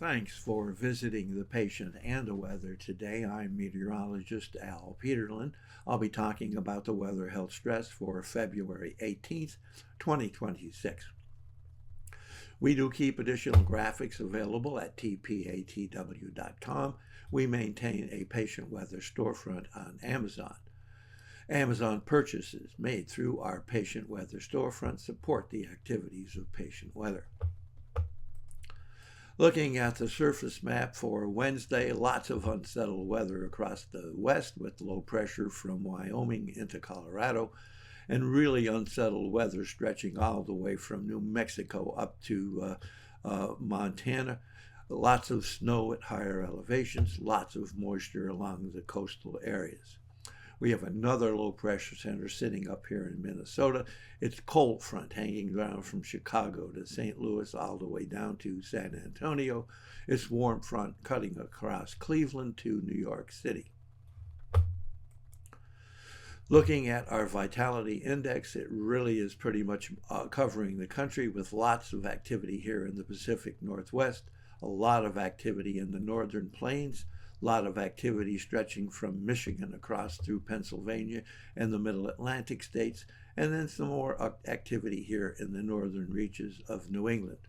Thanks for visiting the patient and the weather today. I'm meteorologist Al Peterlin. I'll be talking about the weather health stress for February 18th, 2026. We do keep additional graphics available at tpatw.com. We maintain a patient weather storefront on Amazon. Amazon purchases made through our patient weather storefront support the activities of patient weather. Looking at the surface map for Wednesday, lots of unsettled weather across the west with low pressure from Wyoming into Colorado, and really unsettled weather stretching all the way from New Mexico up to Montana. Lots of snow at higher elevations, lots of moisture along the coastal areas. We have another low pressure center sitting up here in Minnesota. It's cold front hanging down from Chicago to St. Louis all the way down to San Antonio. It's warm front cutting across Cleveland to New York City. Looking at our vitality index, it really is pretty much covering the country with lots of activity here in the Pacific Northwest, a lot of activity in the northern plains, a lot of activity stretching from Michigan across through Pennsylvania and the middle Atlantic states, and then some more activity here in the northern reaches of New England.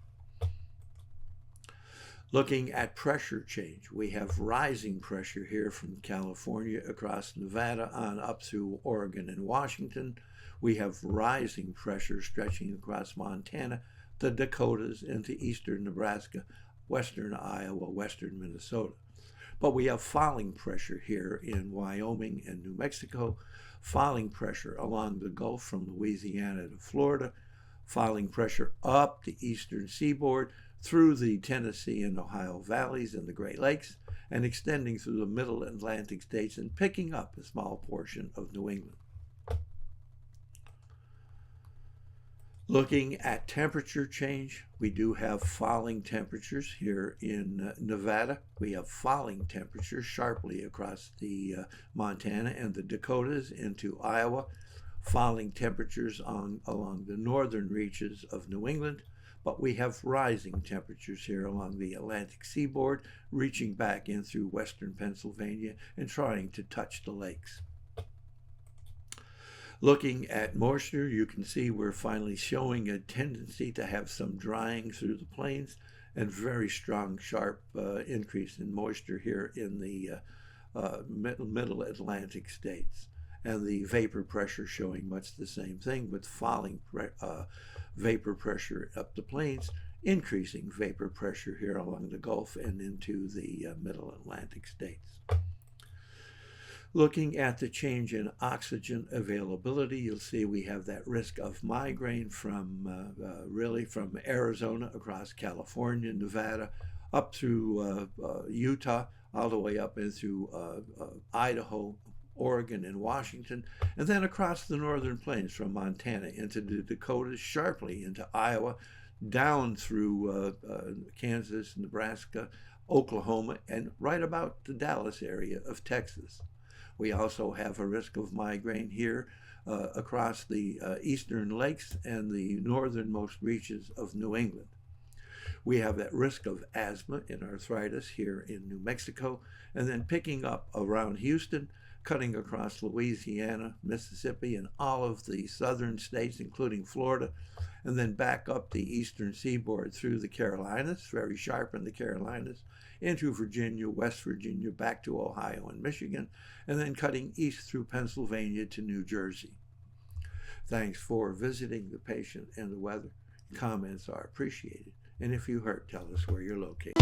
Looking at pressure change, we have rising pressure here from California across Nevada on up through Oregon and Washington. We have rising pressure stretching across Montana, the Dakotas into eastern Nebraska, western Iowa, western Minnesota. But we have falling pressure here in Wyoming and New Mexico, falling pressure along the Gulf from Louisiana to Florida, falling pressure up the eastern seaboard through the Tennessee and Ohio valleys and the Great Lakes, and extending through the middle Atlantic states and picking up a small portion of New England. Looking at temperature change, we do have falling temperatures here in Nevada. We have falling temperatures sharply across the Montana and the Dakotas into Iowa, falling temperatures along the northern reaches of New England, but we have rising temperatures here along the Atlantic seaboard, reaching back in through western Pennsylvania and trying to touch the lakes. Looking at moisture, you can see we're finally showing a tendency to have some drying through the plains and very strong, sharp increase in moisture here in the middle Atlantic states. And the vapor pressure showing much the same thing with falling vapor pressure up the plains, increasing vapor pressure here along the Gulf and into the middle Atlantic states. Looking at the change in oxygen availability, you'll see we have that risk of migraine from really from Arizona across California, Nevada, up through Utah, all the way up into Idaho, Oregon, and Washington, and then across the northern plains from Montana into the Dakotas, sharply into Iowa, down through Kansas, Nebraska, Oklahoma, and right about the Dallas area of Texas. We also have a risk of migraine here across the eastern lakes and the northernmost reaches of New England. We have that risk of asthma and arthritis here in New Mexico, and then picking up around Houston, cutting across Louisiana, Mississippi, and all of the southern states, including Florida, and then back up the eastern seaboard through the Carolinas, very sharp in the Carolinas, into Virginia, West Virginia, back to Ohio and Michigan, and then cutting east through Pennsylvania to New Jersey. Thanks for visiting the patient and the weather. Comments are appreciated. And if you hurt, tell us where you're located.